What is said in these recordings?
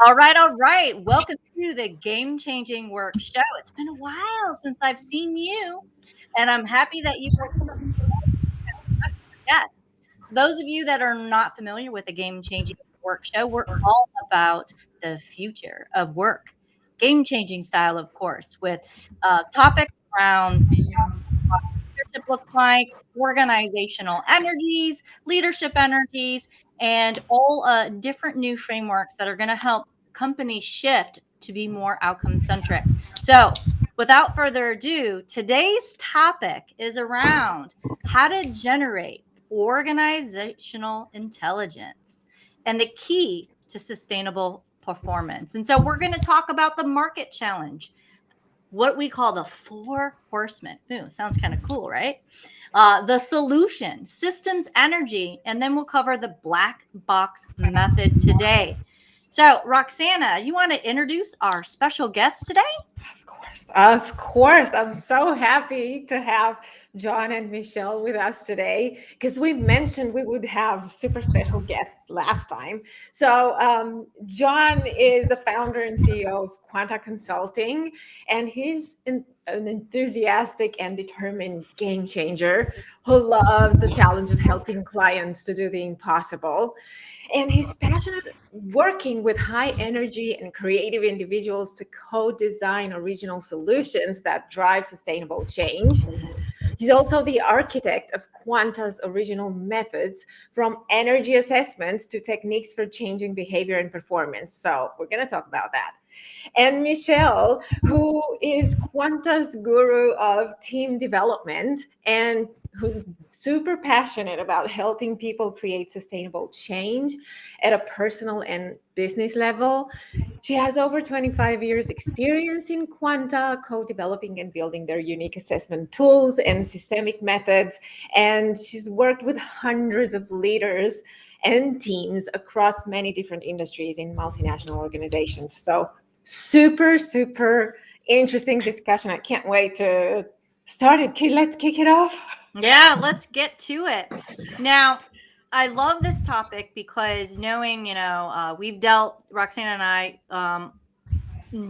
All right, all right. Welcome to the Game Changing Work Show. It's been a while since I've seen you, and I'm happy that you are yes. So those of you that are not familiar with the Game Changing Work Show, we're all about the future of work, game changing style, of course, with topics around what leadership looks like, organizational energies, leadership energies, and all different new frameworks that are going to help companies shift to be more outcome centric. So, without further ado, today's topic is around how to generate organizational intelligence and the key to sustainable performance. And so, we're going to talk about the market challenge, what we call the Four Horsemen. Ooh, sounds kind of cool, right? The solution, systems energy, and then we'll cover the black box method today. So, Roxana, you want to introduce our special guest today? Of course. I'm so happy to have John and Michelle with us today because we mentioned we would have super special guests last time. So, John is the founder and CEO of Quanta Consulting, and he's an enthusiastic and determined game changer who loves the challenge of helping clients to do the impossible. And he's passionate working with high energy and creative individuals to co-design original solutions that drive sustainable change. He's also the architect of Quanta's original methods, from energy assessments to techniques for changing behavior and performance. So we're going to talk about that. And Michelle, who is Quanta's guru of team development and who's super passionate about helping people create sustainable change at a personal and business level. She has over 25 years experience in Quanta, co-developing and building their unique assessment tools and systemic methods. And she's worked with hundreds of leaders and teams across many different industries in multinational organizations. So super, super interesting discussion. I can't wait to start it. Let's kick it off. Yeah, let's get to it. Now, I love this topic because knowing, we've dealt, Roxana and I,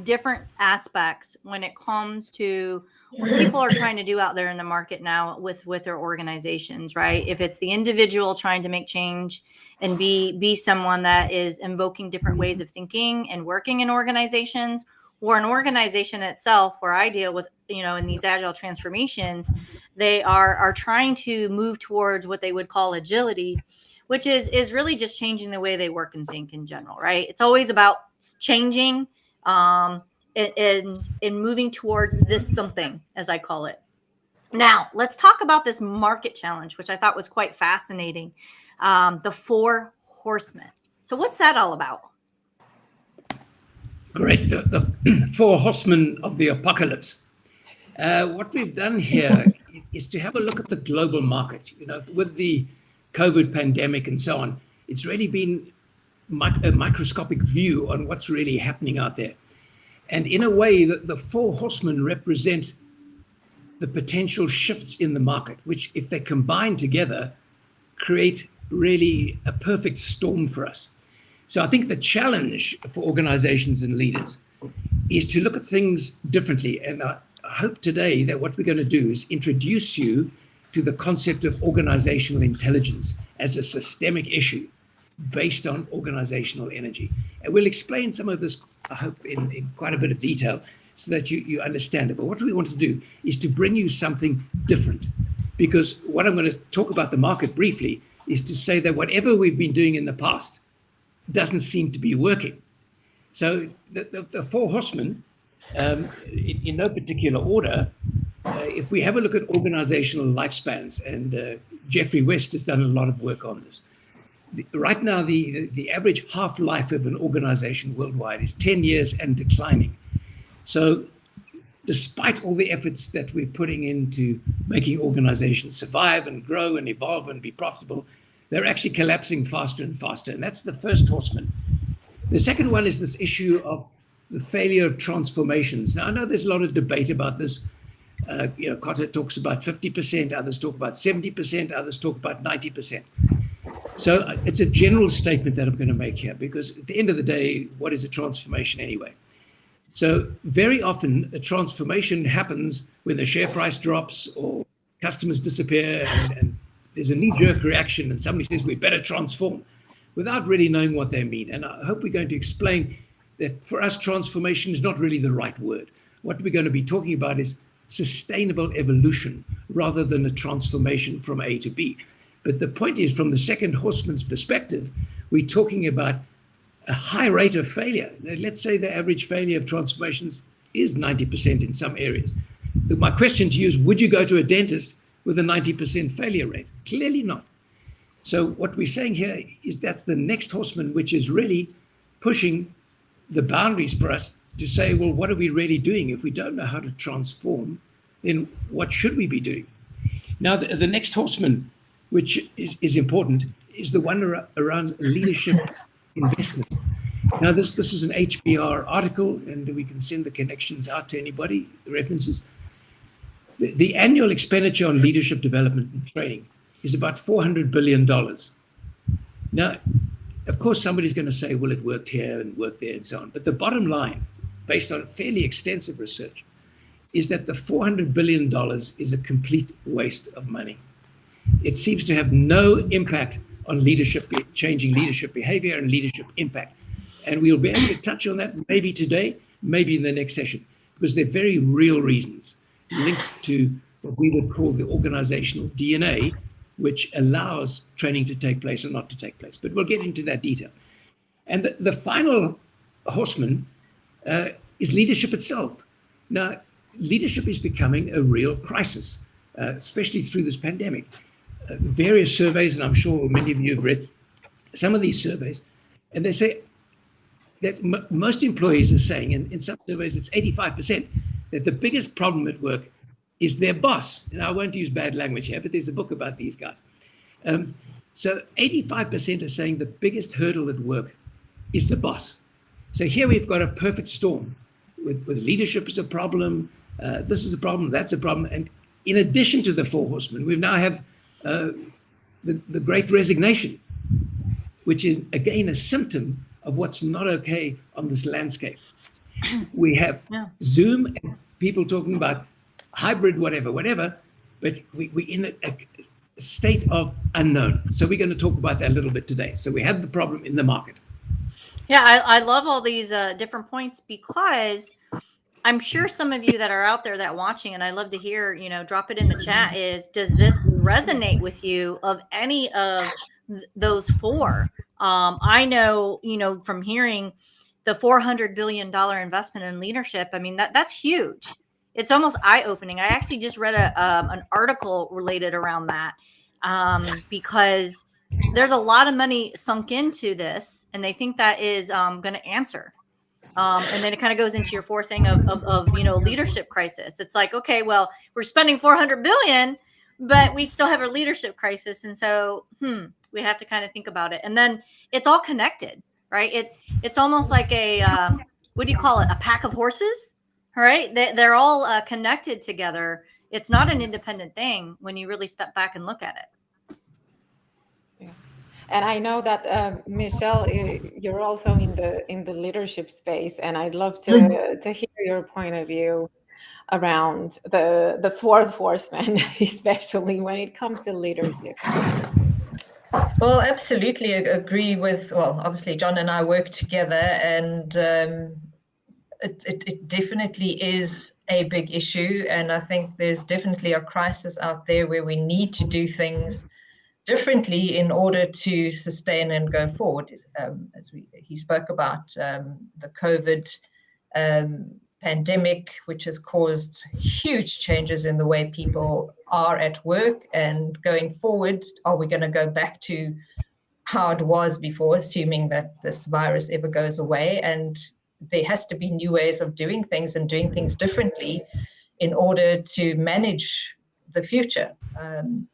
different aspects when it comes to what people are trying to do out there in the market now with their organizations, right? If it's the individual trying to make change and be someone that is invoking different ways of thinking and working in organizations, or an organization itself where I deal with, in these agile transformations, they are trying to move towards what they would call agility, which is really just changing the way they work and think in general, right? It's always about changing in moving towards this something, as I call it. Now, let's talk about this market challenge, which I thought was quite fascinating. The Four Horsemen. So, what's that all about? Great. The Four Horsemen of the Apocalypse. What we've done here is to have a look at the global market. With the COVID pandemic and so on, it's really been a microscopic view on what's really happening out there. And in a way, the Four Horsemen represent the potential shifts in the market, which, if they combine together, create really a perfect storm for us. So I think the challenge for organizations and leaders is to look at things differently. And I hope today that what we're going to do is introduce you to the concept of organizational intelligence as a systemic issue based on organizational energy. And we'll explain some of this, I hope, in quite a bit of detail so that you understand it. But what we want to do is to bring you something different. Because what I'm going to talk about the market briefly is to say that whatever we've been doing in the past doesn't seem to be working. So the Four Horsemen, in no particular order, if we have a look at organizational lifespans, and Jeffrey West has done a lot of work on this. Right now, the average half-life of an organization worldwide is 10 years and declining. So despite all the efforts that we're putting into making organizations survive and grow and evolve and be profitable, they're actually collapsing faster and faster. And that's the first horseman. The second one is this issue of the failure of transformations. Now, I know there's a lot of debate about this. Kotter talks about 50%, others talk about 70%, others talk about 90%. So it's a general statement that I'm going to make here, because at the end of the day, what is a transformation anyway? So very often a transformation happens when the share price drops or customers disappear and there's a knee-jerk reaction and somebody says we better transform without really knowing what they mean. And I hope we're going to explain that for us, transformation is not really the right word. What we're going to be talking about is sustainable evolution rather than a transformation from A to B. But the point is, from the second horseman's perspective, we're talking about a high rate of failure. Let's say the average failure of transformations is 90% in some areas. My question to you is, would you go to a dentist with a 90% failure rate? Clearly not. So what we're saying here is that's the next horseman, which is really pushing the boundaries for us to say, well, what are we really doing? If we don't know how to transform, then what should we be doing? Now, the next horseman, which is important, is the one around leadership investment. Now, this is an HBR article, and we can send the connections out to anybody, the references. The annual expenditure on leadership development and training is about $400 billion. Now, of course, somebody's going to say, well, it worked here and worked there and so on. But the bottom line, based on fairly extensive research, is that the $400 billion is a complete waste of money. It seems to have no impact on leadership, changing leadership behavior and leadership impact. And we'll be able to touch on that maybe today, maybe in the next session, because they're very real reasons linked to what we would call the organizational DNA, which allows training to take place or not to take place. But we'll get into that detail. And the final horseman is leadership itself. Now, leadership is becoming a real crisis, especially through this pandemic. Various surveys, and I'm sure many of you have read some of these surveys, and they say that most employees are saying, and in some surveys it's 85%, that the biggest problem at work is their boss. And I won't use bad language here, but there's a book about these guys. So 85% are saying the biggest hurdle at work is the boss. So here we've got a perfect storm with leadership is a problem, this is a problem, that's a problem. And in addition to the four horsemen, we now have the great resignation, which is again a symptom of what's not okay on this landscape. We have Zoom and people talking about hybrid, whatever, but we're in a state of unknown. So we're going to talk about that a little bit today. So we have the problem in the market. Yeah, I love all these different points, because I'm sure some of you that are out there that watching, and I love to hear, drop it in the chat, does this resonate with you of any of those four? I know, from hearing the $400 billion investment in leadership, I mean, that's huge. It's almost eye-opening. I actually just read an article related around that, because there's a lot of money sunk into this, and they think that is going to answer. And then it kind of goes into your fourth thing of leadership crisis. It's like, okay, well, we're spending $400 billion, but we still have a leadership crisis, and so we have to kind of think about it. And then it's all connected, right? It's almost like a what do you call it? A pack of horses, right? They're all connected together. It's not an independent thing when you really step back and look at it. And I know that Michelle, you're also in the leadership space, and I'd love to hear your point of view around the fourth horseman, especially when it comes to leadership. Well, absolutely agree with. Well, obviously, John and I work together, and it definitely is a big issue, and I think there's definitely a crisis out there where we need to do things differently in order to sustain and go forward. He spoke about the COVID pandemic, which has caused huge changes in the way people are at work, and going forward, are we going to go back to how it was before, assuming that this virus ever goes away? And there has to be new ways of doing things and doing things differently in order to manage the future.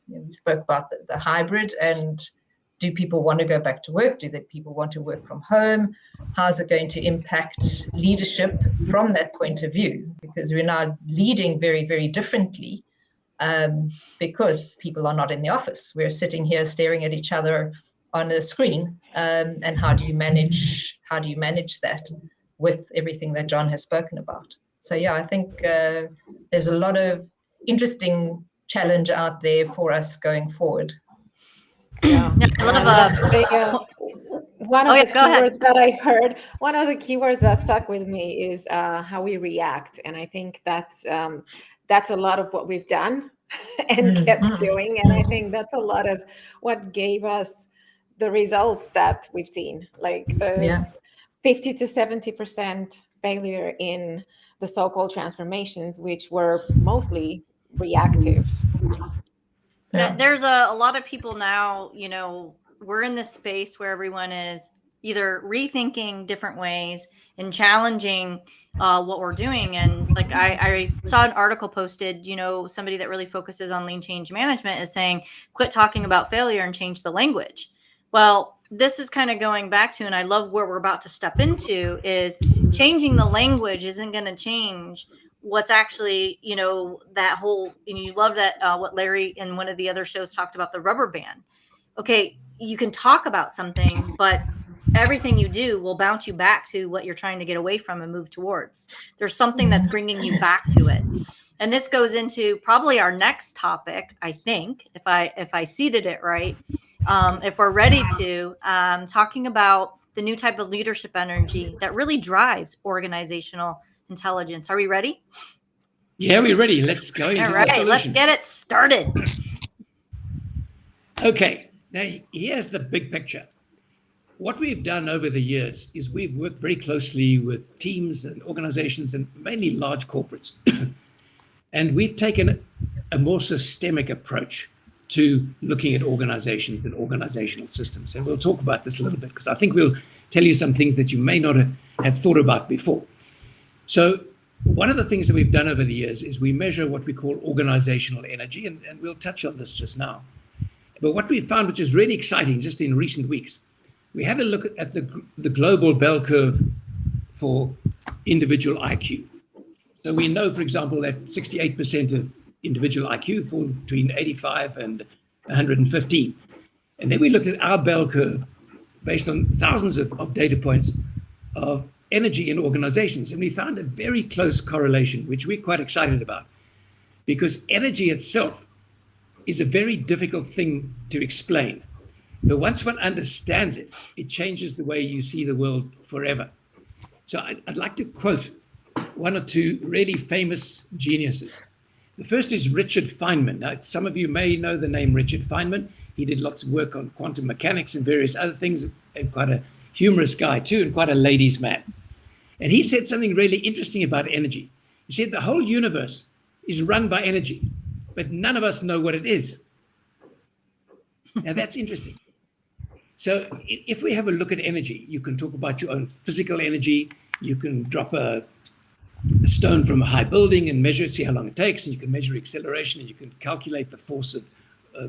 We spoke about the hybrid, and do people want to go back to work? Do people want to work from home? How's it going to impact leadership from that point of view? Because we're now leading very, very differently because people are not in the office. We're sitting here staring at each other on a screen, and how do you manage that with everything that John has spoken about? So yeah, I think there's a lot of interesting challenge out there for us going forward. Yeah, I love one of the go ahead. keywords that I heard, one of the keywords that stuck with me is how we react, and I think that's a lot of what we've done and kept doing, and I think that's a lot of what gave us the results that we've seen, like the 50 to 70% failure in the so-called transformations, which were mostly reactive. There's a lot of people now, we're in this space where everyone is either rethinking different ways and challenging what we're doing. And like I saw an article posted, somebody that really focuses on lean change management is saying, quit talking about failure and change the language. Well, this is kind of going back to, and I love where we're about to step into, is changing the language isn't going to change what's actually, that whole, and you love that what Larry in one of the other shows talked about, the rubber band. Okay, you can talk about something, but everything you do will bounce you back to what you're trying to get away from and move towards. There's something that's bringing you back to it. And this goes into probably our next topic, I think, if I seeded it right, if we're ready to, talking about the new type of leadership energy that really drives organizational intelligence. Are we ready? Yeah, we're ready. Let's go into the solution. Let's get it started. Okay, now here's the big picture. What we've done over the years is we've worked very closely with teams and organizations and mainly large corporates. And we've taken a more systemic approach to looking at organizations and organizational systems. And we'll talk about this a little bit because I think we'll tell you some things that you may not have thought about before. So one of the things that we've done over the years is we measure what we call organizational energy, and we'll touch on this just now. But what we found, which is really exciting just in recent weeks, we had a look at the global bell curve for individual IQ. So we know, for example, that 68% of individual IQ fall between 85 and 115. And then we looked at our bell curve based on thousands of data points of energy in organizations. And we found a very close correlation, which we're quite excited about, because energy itself is a very difficult thing to explain. But once one understands it, it changes the way you see the world forever. So I'd like to quote one or two really famous geniuses. The first is Richard Feynman. Now, some of you may know the name Richard Feynman. He did lots of work on quantum mechanics and various other things, and quite a humorous guy too, and quite a ladies' man. And he said something really interesting about energy. He said the whole universe is run by energy, but none of us know what it is. Now, that's interesting. So if we have a look at energy, you can talk about your own physical energy. You can drop a stone from a high building and measure it, see how long it takes, and you can measure acceleration, and you can calculate the force of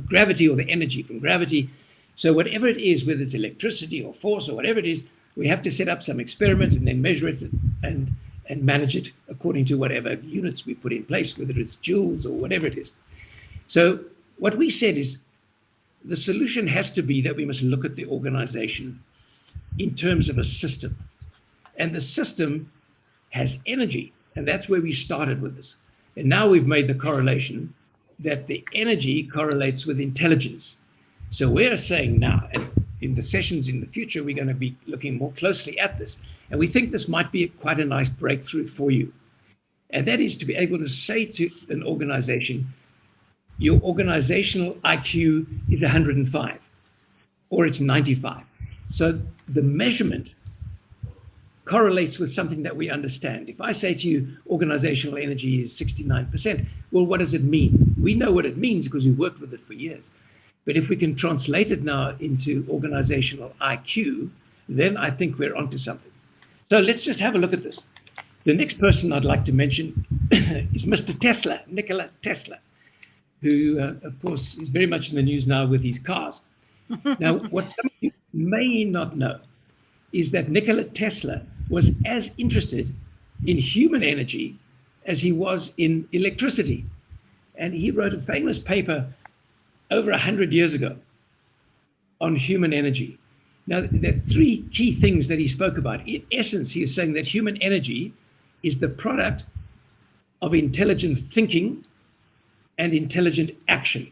gravity or the energy from gravity. So whatever it is, whether it's electricity or force or whatever it is, we have to set up some experiment and then measure it and manage it according to whatever units we put in place, whether it's joules or whatever it is. So what we said is the solution has to be that we must look at the organization in terms of a system. And the system has energy, and that's where we started with this. And now we've made the correlation that the energy correlates with intelligence. So we're saying now, and in the sessions in the future, we're going to be looking more closely at this. And we think this might be quite a nice breakthrough for you. And that is to be able to say to an organization, your organizational IQ is 105 or it's 95. So the measurement correlates with something that we understand. If I say to you, organizational energy is 69%, well, what does it mean? We know what it means because we worked with it for years. But if we can translate it now into organizational IQ, then I think we're onto something. So let's just have a look at this. The next person I'd like to mention is Mr. Tesla, Nikola Tesla, who, of course, is very much in the news now with his cars. Now, what some of you may not know is that Nikola Tesla was as interested in human energy as he was in electricity. And he wrote a famous paper over 100 years ago on human energy. Now, there are three key things that he spoke about. In essence, he is saying that human energy is the product of intelligent thinking and intelligent action.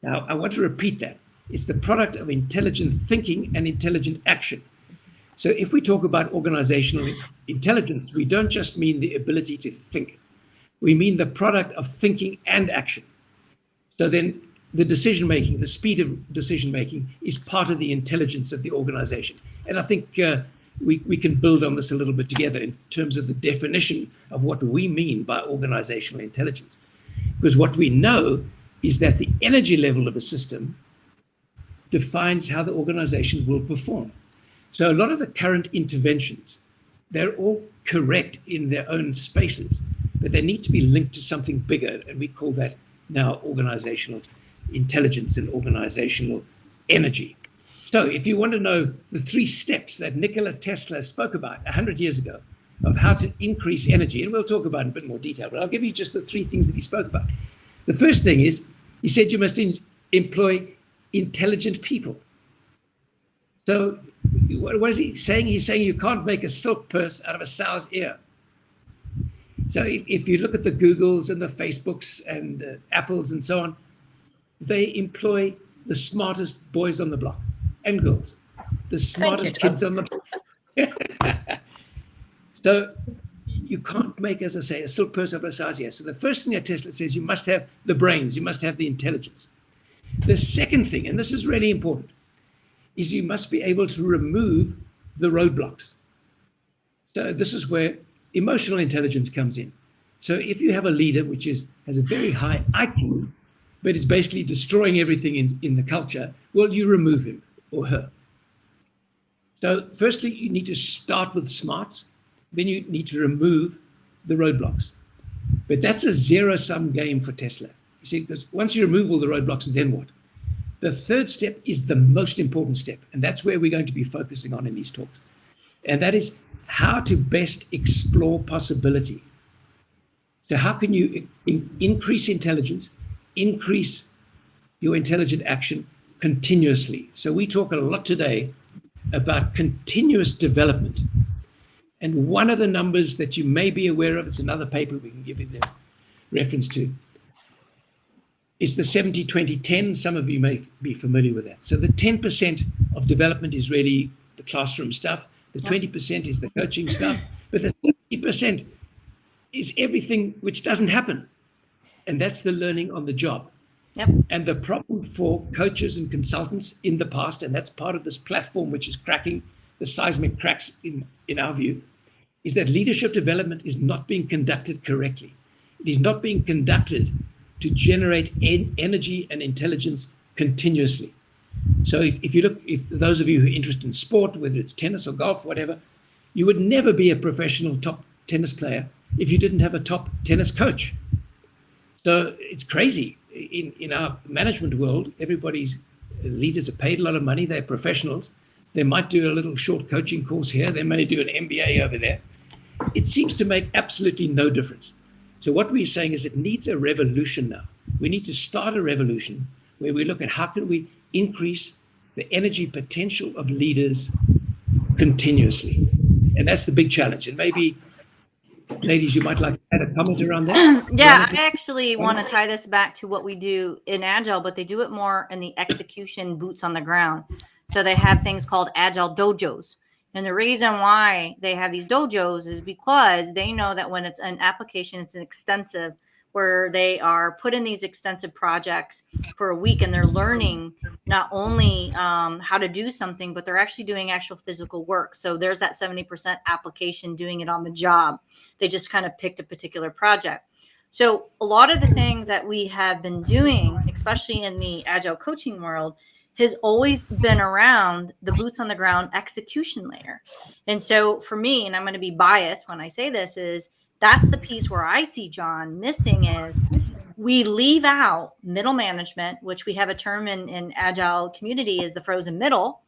Now, I want to repeat that. It's the product of intelligent thinking and intelligent action. So if we talk about organizational intelligence, we don't just mean the ability to think. We mean the product of thinking and action. So then the decision-making, the speed of decision-making is part of the intelligence of the organization. And I think we can build on this a little bit together in terms of the definition of what we mean by organizational intelligence. Because what we know is that the energy level of a system defines how the organization will perform. So a lot of the current interventions, they're all correct in their own spaces, but they need to be linked to something bigger. And we call that now organizational intelligence and organizational energy. So if you want to know the 3 steps that Nikola Tesla spoke about 100 years ago of how to increase energy, and we'll talk about it in a bit more detail, but I'll give you just the 3 things that he spoke about. The first thing is, he said you must employ intelligent people. So what is he saying? He's saying you can't make a silk purse out of a sow's ear. So if you look at the Googles and the Facebooks and Apples and so on, they employ the smartest boys on the block and girls, the smartest kids on the block. So you can't make, as I say, a silk purse out of a sow's ear. So the first thing that Tesla says, you must have the brains, you must have the intelligence. The second thing, and this is really important, is you must be able to remove the roadblocks. So this is where emotional intelligence comes in. So if you have a leader which has a very high IQ, but is basically destroying everything in the culture, well, you remove him or her. So firstly, you need to start with smarts, then you need to remove the roadblocks. But that's a zero-sum game for Tesla. You see, because once you remove all the roadblocks, then what? The third step is the most important step, and that's where we're going to be focusing on in these talks. And that is how to best explore possibility. So how can you increase intelligence, increase your intelligent action continuously? So we talk a lot today about continuous development. And one of the numbers that you may be aware of, it's another paper we can give you the reference to, is the 70-20-10. Some of you may be familiar with that. So the 10% of development is really the classroom stuff. The 20% is the coaching stuff. But the 70% is everything which doesn't happen. And that's the learning on the job. Yep. And the problem for coaches and consultants in the past, and that's part of this platform which is cracking the seismic cracks in our view, is that leadership development is not being conducted correctly. It is not being conducted to generate energy and intelligence continuously. So if those of you who are interested in sport, whether it's tennis or golf, whatever, you would never be a professional top tennis player if you didn't have a top tennis coach. So it's crazy. In our management world, everybody's leaders are paid a lot of money. They're professionals. They might do a little short coaching course here. They may do an MBA over there. It seems to make absolutely no difference. So what we're saying is it needs a revolution now. We need to start a revolution where we look at how can we increase the energy potential of leaders continuously. And that's the big challenge. And maybe, ladies, you might like to add a comment around that. Yeah, I actually want to tie this back to what we do in Agile, but they do it more in the execution boots on the ground. So they have things called Agile Dojos. And the reason why they have these dojos is because they know that when it's an application, it's an extensive, where they are put in these extensive projects for a week and they're learning not only how to do something, but they're actually doing actual physical work. So there's that 70% application doing it on the job. They just kind of picked a particular project. So a lot of the things that we have been doing, especially in the Agile coaching world, has always been around the boots on the ground execution layer. And so for me, and I'm going to be biased when I say this, is that's the piece where I see John missing is we leave out middle management, which we have a term in Agile community is the frozen middle.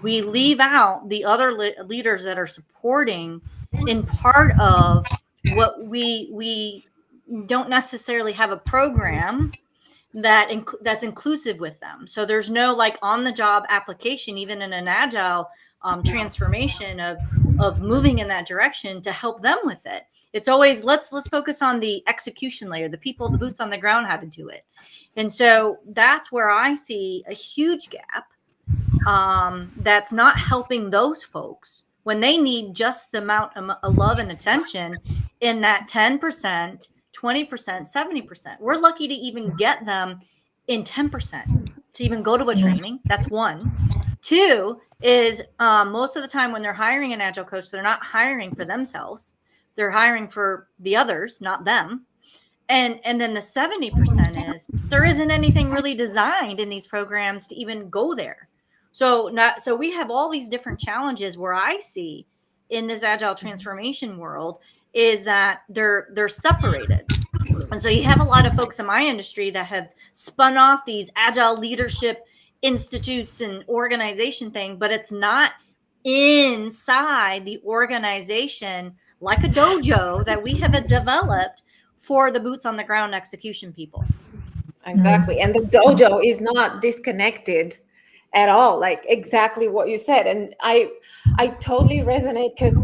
We leave out the other leaders that are supporting in part of what we don't necessarily have a program that's inclusive with them. So there's no like on the job application, even in an agile transformation of moving in that direction to help them with it. It's always let's focus on the execution layer, the people, the boots on the ground, how to do it. And so that's where I see a huge gap that's not helping those folks when they need just the amount of love and attention in that 10%, 20%, 70%. We're lucky to even get them in 10% to even go to a training. That's one. Two is most of the time when they're hiring an agile coach, they're not hiring for themselves. They're hiring for the others, not them. And then the 70% is there isn't anything really designed in these programs to even go there. So we have all these different challenges where I see in this agile transformation world is that they're separated. And so you have a lot of folks in my industry that have spun off these agile leadership institutes and organization thing, but it's not inside the organization like a dojo that we have developed for the boots on the ground execution people. Exactly. And the dojo is not disconnected at all, like exactly what you said. And I totally resonate because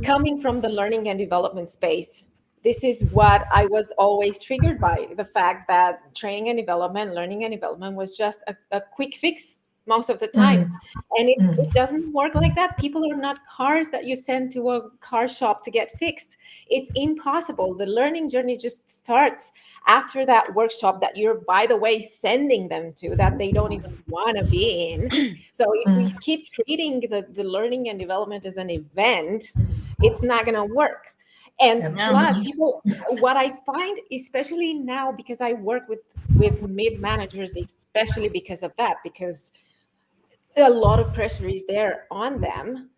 coming from the learning and development space, this is what I was always triggered by, the fact that training and development, learning and development was just a quick fix most of the times. And it doesn't work like that. People are not cars that you send to a car shop to get fixed. It's impossible. The learning journey just starts after that workshop that you're, by the way, sending them to, that they don't even want to be in. So if we keep treating the learning and development as an event, it's not going to work. And plus, people, what I find, especially now, because I work with mid managers, especially because of that, because a lot of pressure is there on them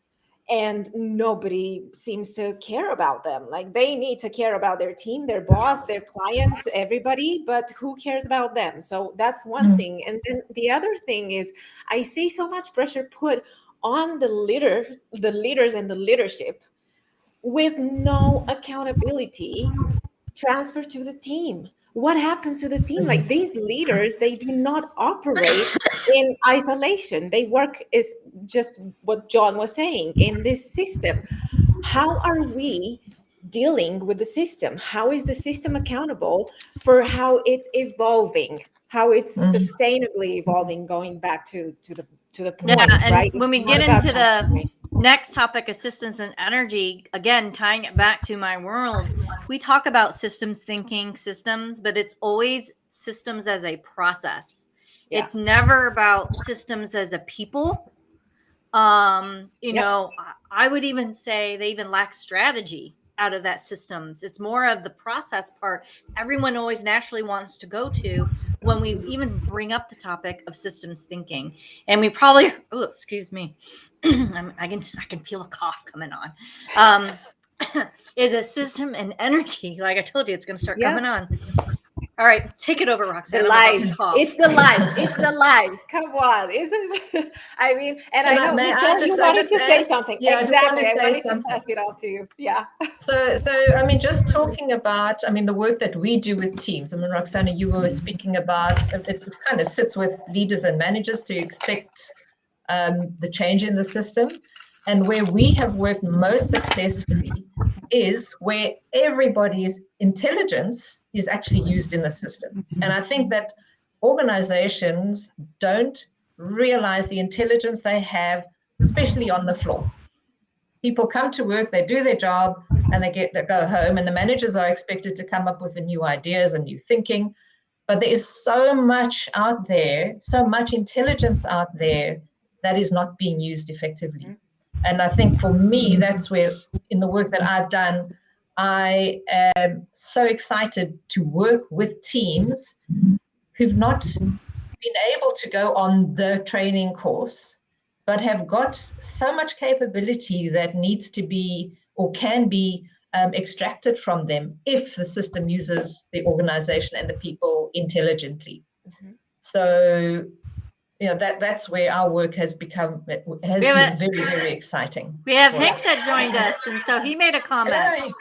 and nobody seems to care about them. Like they need to care about their team, their boss, their clients, everybody, but who cares about them? So that's one thing. And then the other thing is I see so much pressure put on the leaders and the leadership with no accountability transfer to the team. What happens to the team? Like these leaders, they do not operate in isolation. They work is just what John was saying in this system. How are we dealing with the system? How is the system accountable for how it's evolving, how it's sustainably evolving, going back to the point, and right? when we get into the next topic of systems and energy, again, tying it back to my world, we talk about systems thinking, but it's always systems as a process. Yeah. It's never about systems as a people. You know, I would even say they even lack strategy out of that systems. It's more of the process part everyone always naturally wants to go to when we even bring up the topic of systems thinking. And we probably, oh, excuse me, I can feel a cough coming on. Is a system and energy. Like I told you, it's going to start coming on. All right, take it over, Roxana. The lives. It's the lives. It's the lives. Come on. Isn't I mean, and I know Michelle, you wanted to say something. Yeah, exactly. I wanted to pass it on to you. Yeah. So I mean, just talking about, I mean, the work that we do with teams. I mean, Roxana, you were speaking about, it kind of sits with leaders and managers to expect the change in the system. And where we have worked most successfully is where everybody's intelligence is actually used in the system. And I think that organizations don't realize the intelligence they have, especially on the floor. People come to work, they do their job, and they go home, and the managers are expected to come up with the new ideas and new thinking. But there is so much out there, so much intelligence out there that is not being used effectively. And I think for me, that's where, in the work that I've done, I am so excited to work with teams who've not been able to go on the training course, but have got so much capability that needs to be or can be extracted from them if the system uses the organization and the people intelligently. So, you know, that's where our work has been very, very exciting. We have Hank that joined us, and so he made a comment.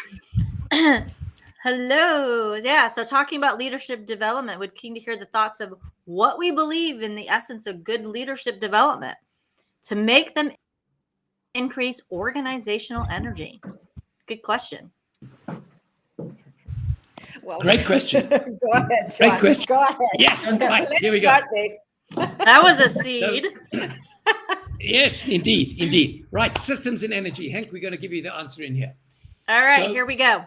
Hello. Yeah. So talking about leadership development, we're keen to hear the thoughts of what we believe in the essence of good leadership development to make them increase organizational energy. Good question. Well, Great question. go ahead, Great John. question. Go ahead. Yes, right. Let's Here we go. start this. That was a seed. Yes, indeed. Right, systems and energy. Hank, we're going to give you the answer in here. All right, So- here we go.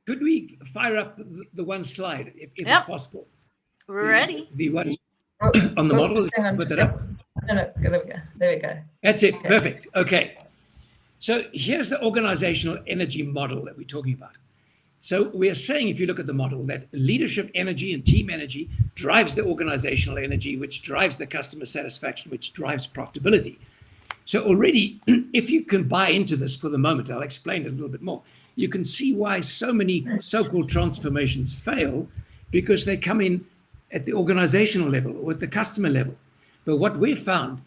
Could we fire up the one slide, if Yep. it's possible? We're ready. The one Oh, on the model. hang on, Put just that up. No, there we go. There we go. That's it. Perfect. Okay. So here's the organizational energy model that we're talking about. So we are saying, if you look at the model, that leadership energy and team energy drives the organizational energy, which drives the customer satisfaction, which drives profitability. So already, if you can buy into this for the moment, I'll explain it a little bit more. You can see why so many so-called transformations fail, because they come in at the organizational level or at the customer level. But what we've found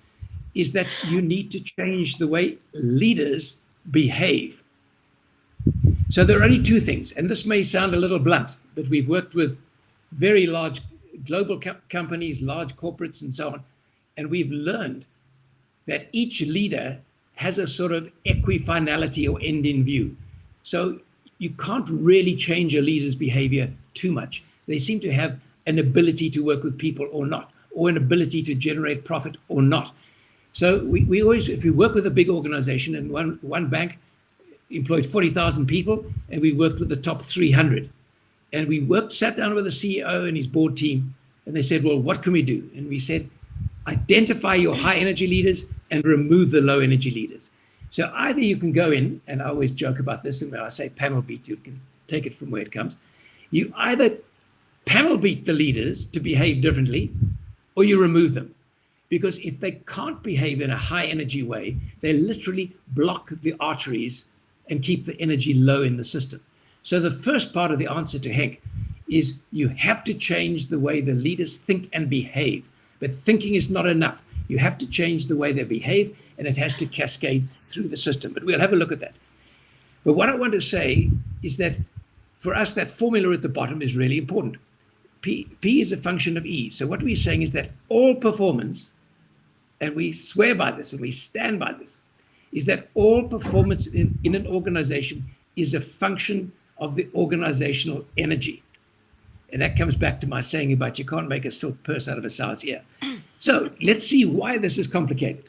is that you need to change the way leaders behave. So there are only two things, and this may sound a little blunt, but we've worked with very large global companies, large corporates, and so on, and we've learned that each leader has a sort of equifinality or end in view. So you can't really change a leader's behavior too much. They seem to have an ability to work with people or not, or an ability to generate profit or not. So we always, if we work with a big organization, and one bank employed 40,000 people, and we worked with the top 300. And we sat down with the CEO and his board team, and they said, well, what can we do? And we said, identify your high energy leaders and remove the low energy leaders. So either you can go in, and I always joke about this, and when I say panel beat, you can take it from where it comes. You either panel beat the leaders to behave differently, or you remove them. Because if they can't behave in a high energy way, they literally block the arteries and keep the energy low in the system. So the first part of the answer to Hank is you have to change the way the leaders think and behave. But thinking is not enough. You have to change the way they behave, and it has to cascade through the system. But we'll have a look at that. But what I want to say is that for us, that formula at the bottom is really important. P is a function of E. So what we're saying is that all performance, and we swear by this and we stand by this, is that all performance in an organization is a function of the organizational energy. And that comes back to my saying about you can't make a silk purse out of a sow's ear. So let's see why this is complicated.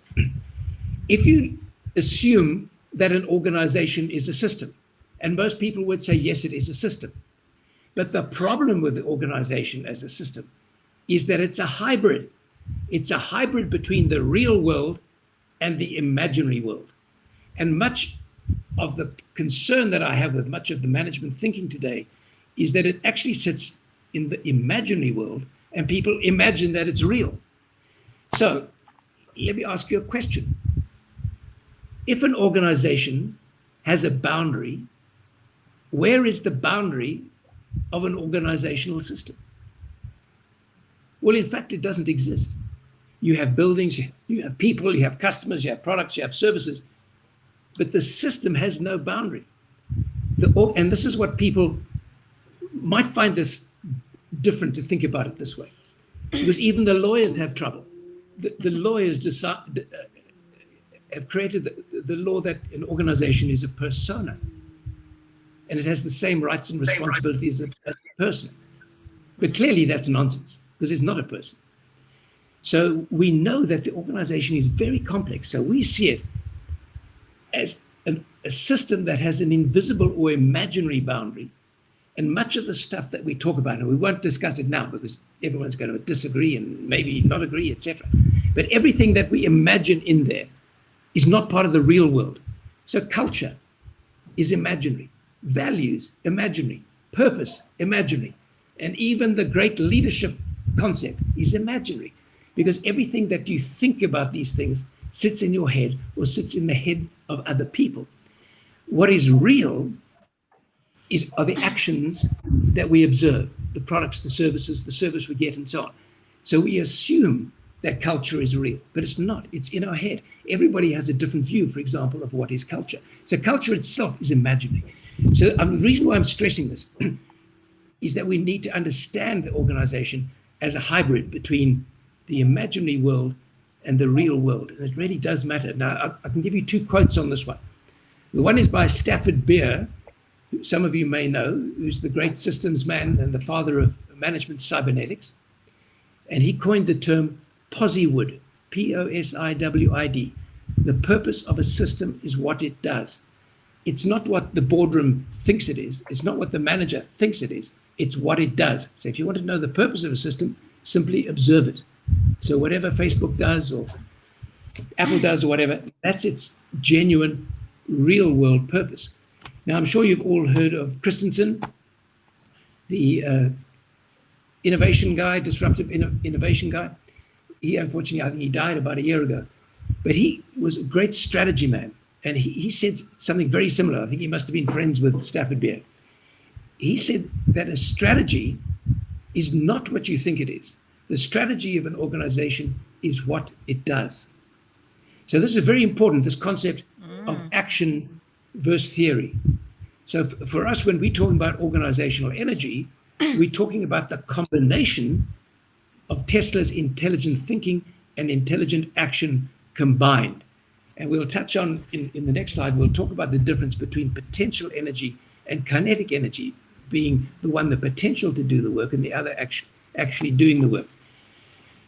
If you assume that an organization is a system, and most people would say, yes, it is a system. But the problem with the organization as a system is that it's a hybrid. It's a hybrid between the real world and the imaginary world. And much of the concern that I have with much of the management thinking today is that it actually sits in the imaginary world, and people imagine that it's real. So let me ask you a question. If an organization has a boundary, where is the boundary of an organizational system? Well, in fact, it doesn't exist. You have buildings, you have people, you have customers, you have products, you have services, but the system has no boundary. And this is what people might find this different to think about it this way, because even the lawyers have trouble. The lawyers have created the law that an organization is a persona, and it has the same rights and responsibilities as a person. But clearly that's nonsense, because it's not a person. So we know that the organization is very complex. So we see it as a system that has an invisible or imaginary boundary. And much of the stuff that we talk about, and we won't discuss it now because everyone's going to disagree and maybe not agree, etc. But everything that we imagine in there is not part of the real world. So culture is imaginary, values imaginary, purpose imaginary, and even the great leadership concept is imaginary, because everything that you think about these things sits in your head or sits in the head of other people. What is real are the actions that we observe, the products, the services, the service we get, and so on. So we assume that culture is real, but it's not. It's in our head. Everybody has a different view, for example, of what is culture. So culture itself is imaginary. So the reason why I'm stressing this is that we need to understand the organization as a hybrid between the imaginary world and the real world. And it really does matter. Now, I can give you 2 quotes on this one. The one is by Stafford Beer, who some of you may know, who's the great systems man and the father of management cybernetics. And he coined the term POSIWID, POSIWID. The purpose of a system is what it does. It's not what the boardroom thinks it is. It's not what the manager thinks it is. It's what it does. So if you want to know the purpose of a system, simply observe it. So whatever Facebook does or Apple does or whatever, that's its genuine, real world purpose. Now, I'm sure you've all heard of Christensen, the innovation guy, disruptive innovation guy. He, unfortunately, I think he died about a year ago. But he was a great strategy man. And he said something very similar. I think he must have been friends with Stafford Beer. He said that a strategy is not what you think it is. The strategy of an organization is what it does. So this is very important, this concept of action versus theory. So for us, when we're talking about organizational energy, we're talking about the combination of Tesla's intelligent thinking and intelligent action combined. And we'll touch on, in the next slide, we'll talk about the difference between potential energy and kinetic energy, being the one the potential to do the work and the other actually doing the work.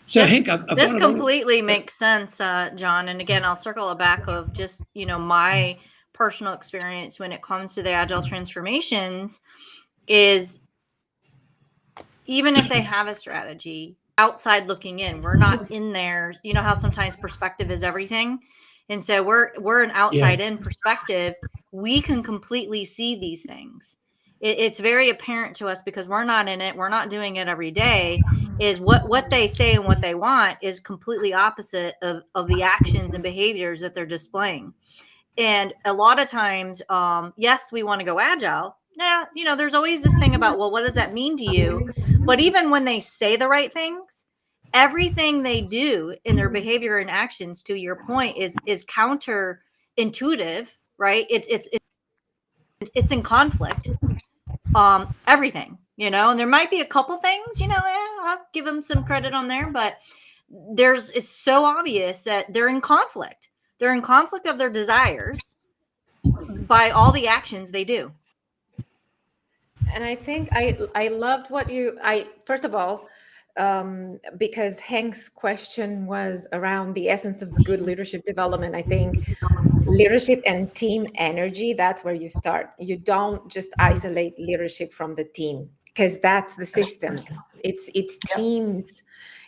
So Henk, this completely makes sense, John. And again, I'll circle it back of just, my personal experience when it comes to the agile transformations is even if they have a strategy, outside looking in, we're not in there. You know how sometimes perspective is everything. And so we're an outside in perspective. We can completely see these things. It's very apparent to us because we're not in it. We're not doing it every day. Is what they say and what they want is completely opposite of the actions and behaviors that they're displaying. And a lot of times, yes, we want to go agile. Yeah, there's always this thing about, well, what does that mean to you? But even when they say the right things, everything they do in their behavior and actions, to your point, is counterintuitive, right? It's in conflict. Everything, and there might be a couple things, I'll give them some credit on there, but it's so obvious that they're in conflict. They're in conflict of their desires by all the actions they do. And I think I loved what first of all, because Hank's question was around the essence of good leadership development. I think leadership and team energy, that's where you start. You don't just isolate leadership from the team, because that's the system. It's teams.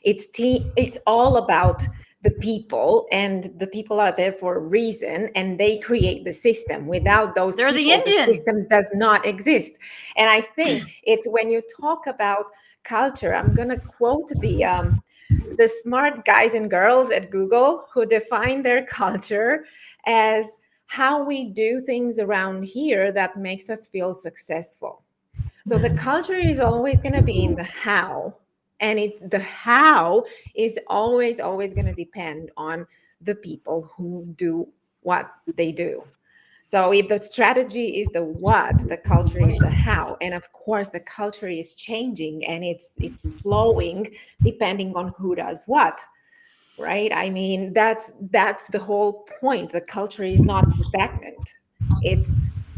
It's all about the people, and the people are there for a reason, and they create the system. Without those They're people, the engine. the system does not exist. And I think it's when you talk about culture, I'm going to quote the smart guys and girls at Google who define their culture as how we do things around here that makes us feel successful. So the culture is always going to be in the how. And the how is always going to depend on the people who do what they do. So if the strategy is the what, the culture is the how. And of course, the culture is changing and it's flowing depending on who does what, right? I mean, that's the whole point. The culture is not stagnant. It's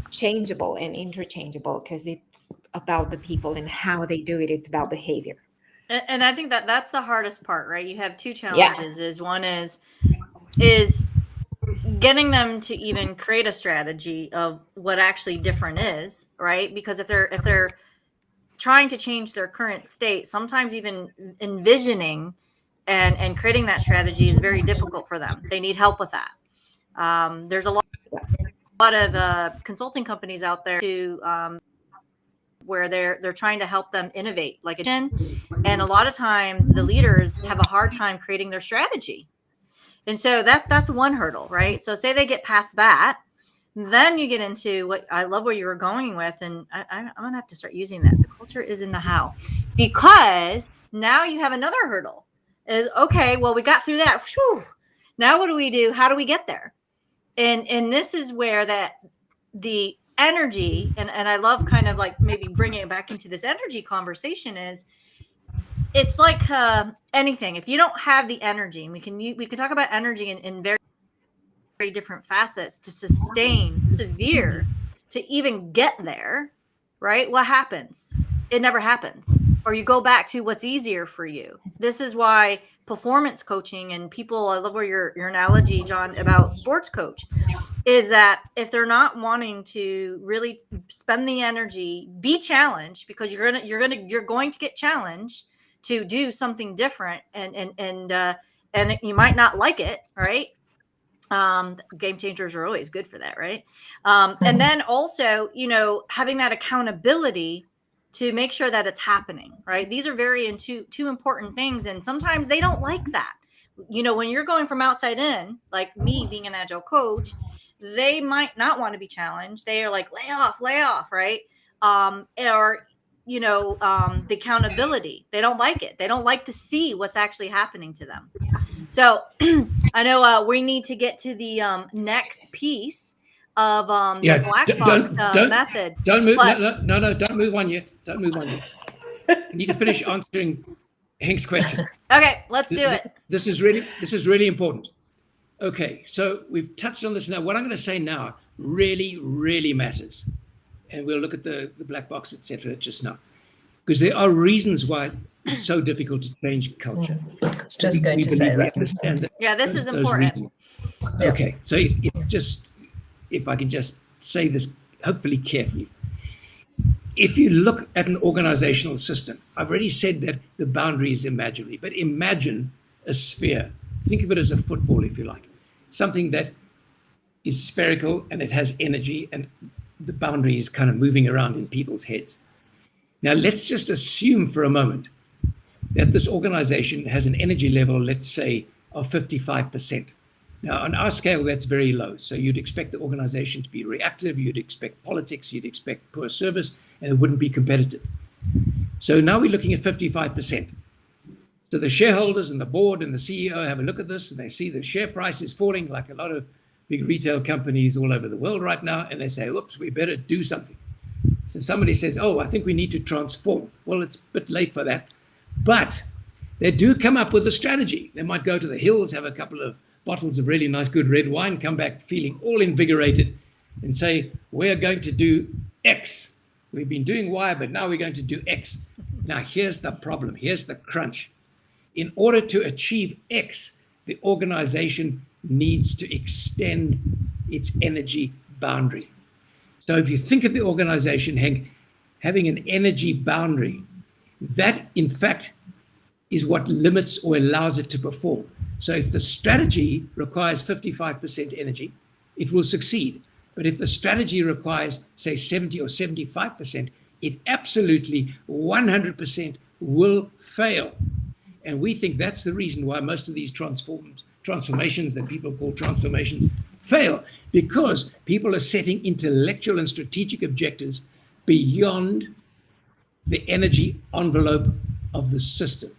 changeable and interchangeable because it's about the people and how they do it. It's about behavior. And I think that's the hardest part, right? You have 2 challenges. Is one is getting them to even create a strategy of what actually different is, right? Because if they're trying to change their current state, sometimes even envisioning and creating that strategy is very difficult for them. They need help with that. There's a lot of consulting companies out there where they're trying to help them innovate, and a lot of times the leaders have a hard time creating their strategy. And so that's one hurdle, right? So say they get past that, then you get into what I love where you were going with, and I'm going to have to start using that. The culture is in the how, because now you have another hurdle is, okay, well, we got through that. Whew, now what do we do? How do we get there? And this is where the energy, and I love kind of like maybe bringing it back into this energy conversation, is it's like anything. If you don't have the energy, and we can talk about energy in very, very different facets to sustain, severe, to even get there, right? What happens? It never happens. Or you go back to what's easier for you. This is why performance coaching and people, I love where your analogy, John, about sports coach, is that if they're not wanting to really spend the energy, be challenged, because you're going to get challenged to do something different, and you might not like it, right? Game changers are always good for that, right? And then also, having that accountability to make sure that it's happening, right? These are two important things, and sometimes they don't like that. When you're going from outside in, like me being an agile coach, they might not want to be challenged. They are like, lay off, right? Or the accountability. They don't like it. They don't like to see what's actually happening to them. So I know we need to get to the next piece of the black box method. Don't move. No, don't move on yet. Don't move on yet. You need to finish answering Hank's question. Okay, let's do it. This is really important. Okay, so we've touched on this now. What I'm going to say now really, really matters. And we'll look at the black box, etc. just now. Because there are reasons why it's so difficult to change culture. Just going to say that. Yeah, this is important. Okay, so if I can just say this hopefully carefully. If you look at an organizational system, I've already said that the boundary is imaginary, but imagine a sphere. Think of it as a football, if you like. Something that is spherical and it has energy, and the boundary is kind of moving around in people's heads. Now, let's just assume for a moment that this organization has an energy level, let's say, of 55%. Now, on our scale, that's very low. So you'd expect the organization to be reactive, you'd expect politics, you'd expect poor service, and it wouldn't be competitive. So now we're looking at 55%. So the shareholders and the board and the CEO have a look at this, and they see the share price is falling, like a lot of big retail companies all over the world right now, and they say, oops, we better do something. So somebody says, oh, I think we need to transform. Well, it's a bit late for that. But they do come up with a strategy. They might go to the hills, have a couple of bottles of really nice, good red wine, come back feeling all invigorated and say, we're going to do X. We've been doing Y, but now we're going to do X. Now, here's the problem. Here's the crunch. In order to achieve X, the organization needs to extend its energy boundary. So if you think of the organization, Hank, having an energy boundary, that in fact is what limits or allows it to perform. So if the strategy requires 55% energy, it will succeed. But if the strategy requires, say, 70 or 75%, it absolutely 100% will fail. And we think that's the reason why most of these transformations that people call transformations fail, because people are setting intellectual and strategic objectives beyond the energy envelope of the system.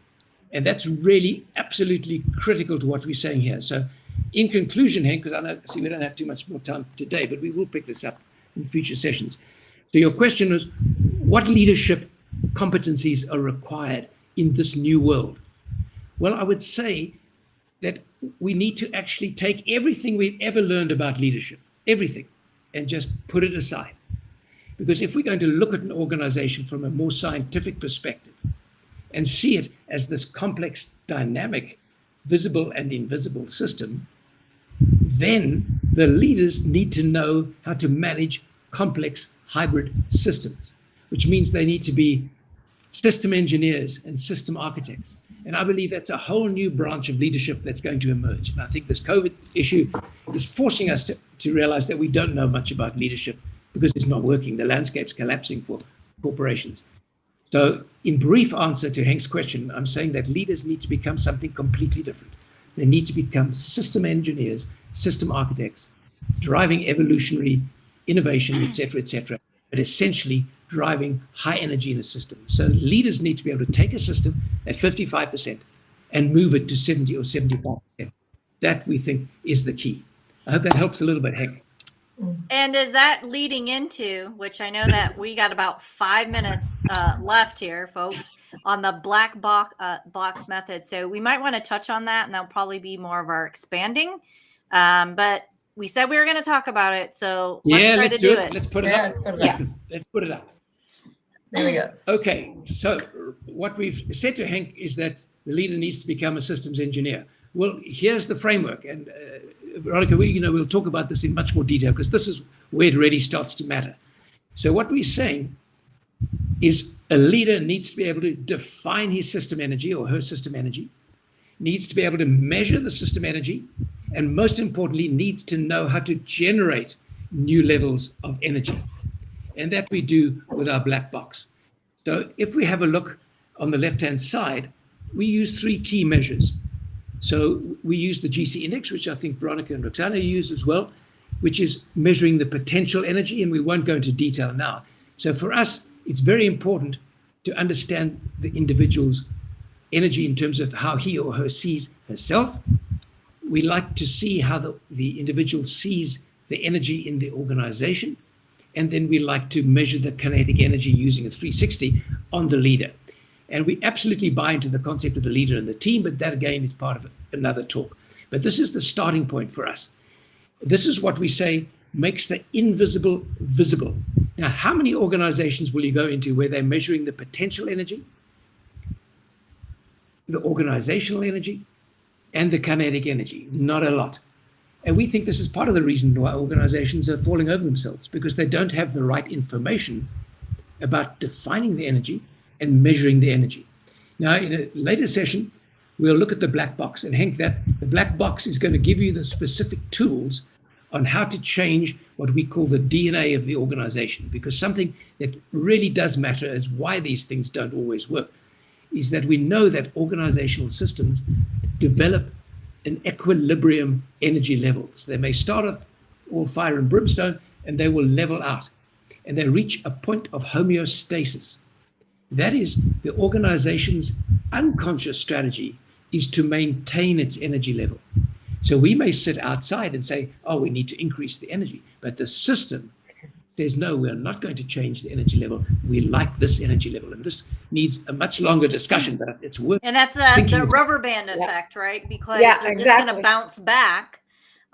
And that's really absolutely critical to what we're saying here. So in conclusion, Hank, because I see we don't have too much more time today, but we will pick this up in future sessions. So your question is, what leadership competencies are required in this new world? Well, I would say that we need to actually take everything we've ever learned about leadership, everything, and just put it aside. Because if we're going to look at an organization from a more scientific perspective and see it as this complex, dynamic, visible and invisible system, then the leaders need to know how to manage complex hybrid systems, which means they need to be system engineers and system architects. And I believe that's a whole new branch of leadership that's going to emerge. And I think this COVID issue is forcing us to realize that we don't know much about leadership because it's not working. The landscape's collapsing for corporations. So in brief answer to Hank's question, I'm saying that leaders need to become something completely different. They need to become system engineers, system architects, driving evolutionary innovation, et cetera, but essentially driving high energy in a system. So leaders need to be able to take a system at 55% and move it to 70 or 75%. That we think is the key. I hope that helps a little bit, Hank. And is that leading into, which I know that we got about 5 minutes left here, folks, on the black box method. So we might want to touch on that, and that'll probably be more of our expanding. But we said we were going to talk about it, so let's do it. Let's put it Yeah, up. let's put it up. Let's put it up. There we go. Okay, so what we've said to Henk is that the leader needs to become a systems engineer. Well, here's the framework, and Veronica, we'll talk about this in much more detail because this is where it really starts to matter. So what we're saying is a leader needs to be able to define his system energy or her system energy, needs to be able to measure the system energy, and most importantly, needs to know how to generate new levels of energy. And that we do with our black box. So if we have a look on the left-hand side, we use 3 key measures. So we use the GC index, which I think Veronica and Roxana use as well, which is measuring the potential energy, and we won't go into detail now. So for us, it's very important to understand the individual's energy in terms of how he or her sees herself. We like to see how the individual sees the energy in the organization. And then we like to measure the kinetic energy using a 360 on the leader. And we absolutely buy into the concept of the leader and the team, but that again is part of another talk. But this is the starting point for us. This is what we say makes the invisible visible. Now, how many organizations will you go into where they're measuring the potential energy, the organizational energy, and the kinetic energy? Not a lot. And we think this is part of the reason why organizations are falling over themselves, because they don't have the right information about defining the energy and measuring the energy. Now, in a later session, we'll look at the black box. And Henk, the black box is going to give you the specific tools on how to change what we call the DNA of the organization, because something that really does matter as why these things don't always work is that we know that organizational systems develop an equilibrium energy levels. They may start off all fire and brimstone, and they will level out, and they reach a point of homeostasis. That is, the organization's unconscious strategy is to maintain its energy level. So we may sit outside and say, oh, we need to increase the energy, but the system says, no, we're not going to change the energy level. We like this energy level. And this needs a much longer discussion, but it's worth. And that's the rubber band effect, right? Because they're just going to bounce back,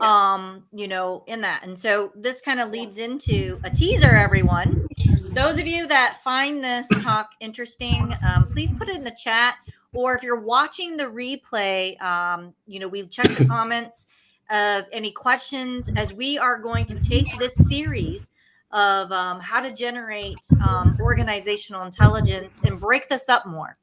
in that. And so this kind of leads into a teaser, everyone. Those of you that find this talk interesting, please put it in the chat. Or if you're watching the replay, we check the comments of any questions, as we are going to take this series of how to generate organizational intelligence and break this up more.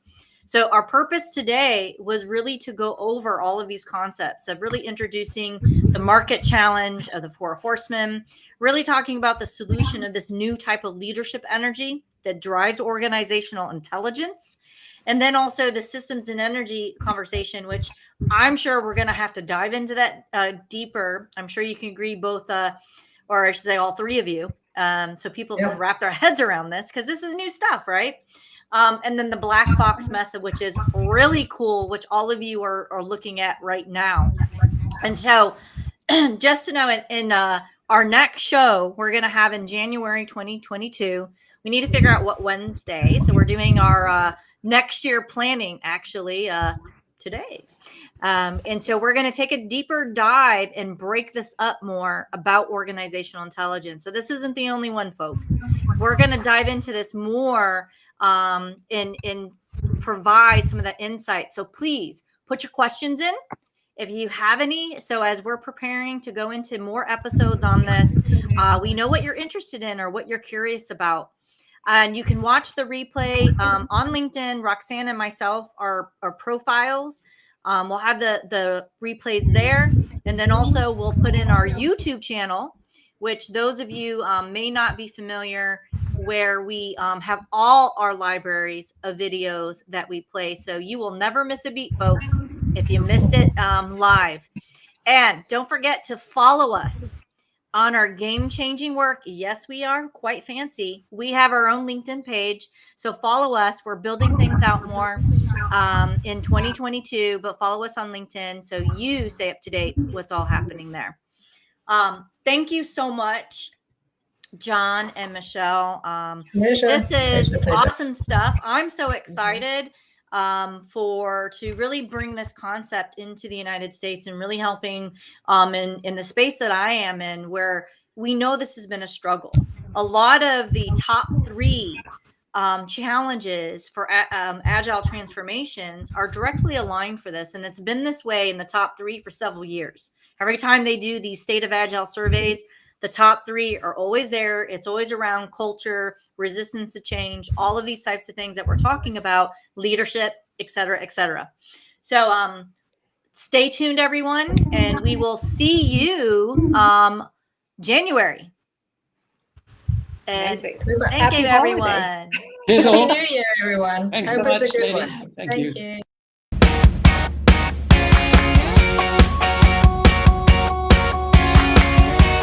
So our purpose today was really to go over all of these concepts of really introducing the market challenge of the Four Horsemen, really talking about the solution of this new type of leadership energy that drives organizational intelligence, and then also the systems and energy conversation, which I'm sure we're going to have to dive into that deeper. I'm sure you can agree both, or I should say all 3 of you, so people can wrap their heads around this, because this is new stuff, right? And then the black box method, which is really cool, which all of you are looking at right now. And so just to know, in our next show we're going to have in January 2022, we need to figure out what Wednesday. So we're doing our next year planning actually today. And so we're going to take a deeper dive and break this up more about organizational intelligence. So this isn't the only one, folks. We're going to dive into this more and provide some of the insight. So please put your questions in if you have any. So as we're preparing to go into more episodes on this, we know what you're interested in or what you're curious about. And you can watch the replay on LinkedIn. Roxana and myself are profiles. We'll have the replays there. And then also we'll put in our YouTube channel, which those of you may not be familiar, where we have all our libraries of videos that we play. So you will never miss a beat, folks, if you missed it live. And don't forget to follow us on our game-changing work. Yes, we are quite fancy. We have our own LinkedIn page. So follow us. We're building things out more in 2022, but follow us on LinkedIn so you stay up to date what's all happening there. Thank you so much, John and Michelle. Pleasure. This is Pleasure. awesome stuff. I'm so excited to really bring this concept into the United States and really helping in the space that I am in, where we know this has been a struggle. A lot of the top 3 challenges for agile transformations are directly aligned for this, and it's been this way in the top 3 for several years. Every time they do these state of agile surveys, the top 3 are always there. It's always around culture, resistance to change, all of these types of things that we're talking about, leadership, et cetera, et cetera. So stay tuned, everyone, and we will see you January. And Amazing. thank Happy you, holidays. everyone. Cheers Happy all. New Year, everyone. Thanks Hope so it's a much, good ladies. one. Thank you. You.